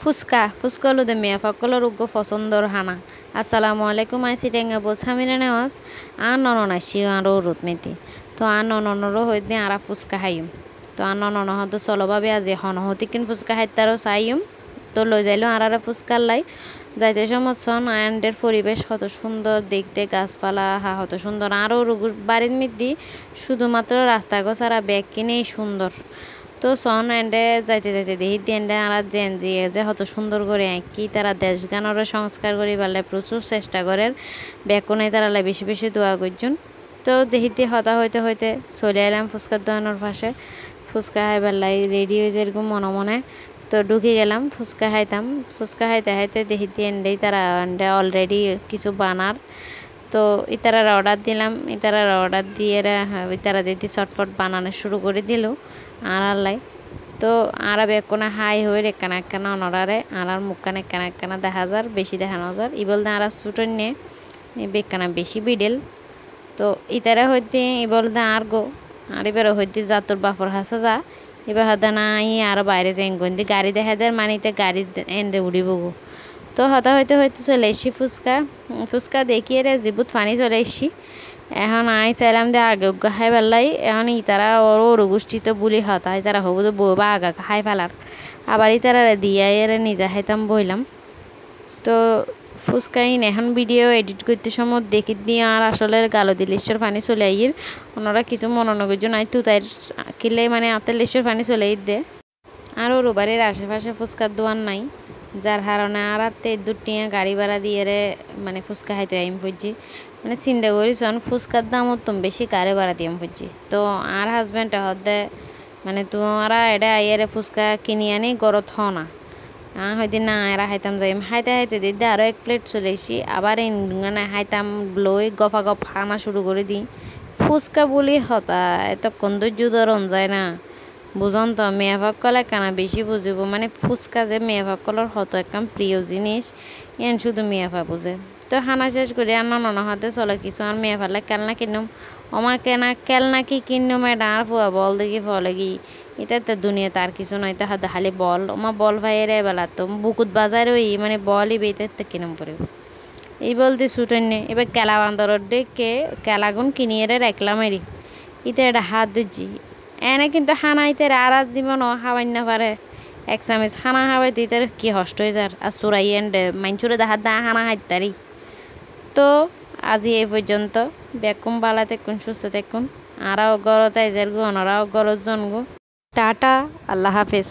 ফুচকা ফুচকা হলো দে মেয়া ফকলর উগ্গ পছন্দর হানা আসসালামু আলাইকুম আইসি টেঙ্গা বোস হামিরা নেওয়াজ আর ননন আসি আরও রোদ মেতি তো আর নননরও হইতে আরা ফুচকা খাইম তো আর ননন হতো চলভাবে আজি হনহতি কিন ফুচকা খাইতারও চাইম তো লই যাইলো আর ফুচকার লাই যাইতে সময় সন আয়নের পরিবেশ কত সুন্দর দেখতে গাছপালা কত সুন্দর আরও বাড়ির মধ্যে শুধুমাত্র রাস্তা গোছারা ব্যাগ কিনেই সুন্দর তো সন এন্ডে যাইতে যাইতে দেখি এন্ডে আর জেন জিয়ে যে কত সুন্দর করে আঁকি তারা দেশ গানের সংস্কার করি পারলে প্রচুর চেষ্টা করেন ব্যাকুনে তারা বেশি বেশি দোয়া করছেন তো দেখিতে হতা হইতে হইতে চলে এলাম ফুচকার দোকানের পাশে ফুচকা খাইবার লাই রেডি হয়ে যায় এরকম মনে মনে তো ঢুকে গেলাম ফুচকা খাইতাম ফুচকা খাইতে খাইতে দেখিতে এন্ডেই তারা এন্ডে অলরেডি কিছু বানার তো ইতারার অর্ডার দিলাম ইতারার অর্ডার দিয়ে ইতারা দিদি চটফট বানানো শুরু করে দিল আর আল্লাই তো আর বেকোনা হাই হয়ে একখানা একখানা অনরারে আর মুখখান একখানা একখানা দেখা যার বেশি দেখানো যার ই বলতে আর ছুটন নিয়ে বেকানা বেশি বিডেল তো ইতারা হইতে ই বলতে আর গো আর এবার হইতে যা তোর বাপর হাসা যা এবার হতে না আর বাইরে যাই গন্দি গাড়ি দেখা দেয় মানিতে গাড়ি এনে উড়িব গো তো হতা হইতে হইতে চলে এসছি ফুচকা ফুচকা দেখিয়ে রে জিবুত ফানি চলে এসছি এখন আই চাইলাম যে আগে খাই পেলাই এখন ইতারা ওর গোষ্ঠী তো বুলি হতা ইতারা হবো তো বউবা আগা খাই ফেলার আবার ইতারা দিয়ে এরে নিজে খাইতাম বইলাম তো ফুচকাইন এখন ভিডিও এডিট করতে সময় দেখি দিয়ে আর আসলে গালো দিল ঈশ্বর পানি চলে আইর ওনারা কিছু মনোনগর্য নাই তু তাই কিলে মানে আতের ঈশ্বর পানি চলে দে আর ওর বাড়ির আশেপাশে ফুচকার দোয়ান নাই যার কারণে আর দুটিয়া গাড়ি ভাড়া দিয়ে মানে ফুচকা খাইতে আইম ফুজি মানে চিন্তা করিছন ফুচকার দাম তুমি বেশি গাড়ি ভাড়া দিয়ে ফুজি তো আর হাজব্যান্ড হদে মানে তোমরা এটা আইয়ারে ফুচকা কিনি আনি গরত হ না হয়তো না এরা খাইতাম যাই খাইতে খাইতে দিদি আরও এক প্লেট চলে এসি আবার মানে খাইতাম লই গফা গফ খানা শুরু করে দিই ফুচকা বলি হতা এত সৌন্দর্য ধরন যায় না বুঝন তো মেয়ে ভক্কলে কানা বেশি বুঝিব মানে ফুচকা যে মেয়ে ভক্কলর হতো একদম প্রিয় জিনিস এন শুধু মেয়ে ভা বুঝে তো খানা শেষ করে আর নন হাতে চলে কিছু আর মেয়ে ফালে কেলনা কিনুম ওমা কেনা কেলনা কি কিনুম এটা আর ফুয়া বল দেখি ফলে কি এটা তো দুনিয়া তার কিছু নয় তা হাতে খালি বল ওমা বল ভাইয়ের বেলা তো বুকুত বাজার ওই মানে বলই বেতে তো কিনুম পড়ে এই বলতে ছুটেন নে এবার কেলা বান্দরের ডেকে কেলাগুন কিনিয়ে রাখলাম এরি ইতে এটা হাত দিচ্ছি এনে কিন্তু খানা ইতে আর জীবনও খাওয়াই না পারে এক চামিচ খানা খাওয়াই তুই তার কি হষ্ট হয়ে যার আর চোরাই এন্ডে মাইনচুরে দেখার দা খানা খাইতারি তো আজি এই পর্যন্ত বেকুম বালা দেখুন সুস্থ দেখুন আরাও গরত আইজার গো ওনারাও গরত জন গো টাটা আল্লাহ হাফেজ।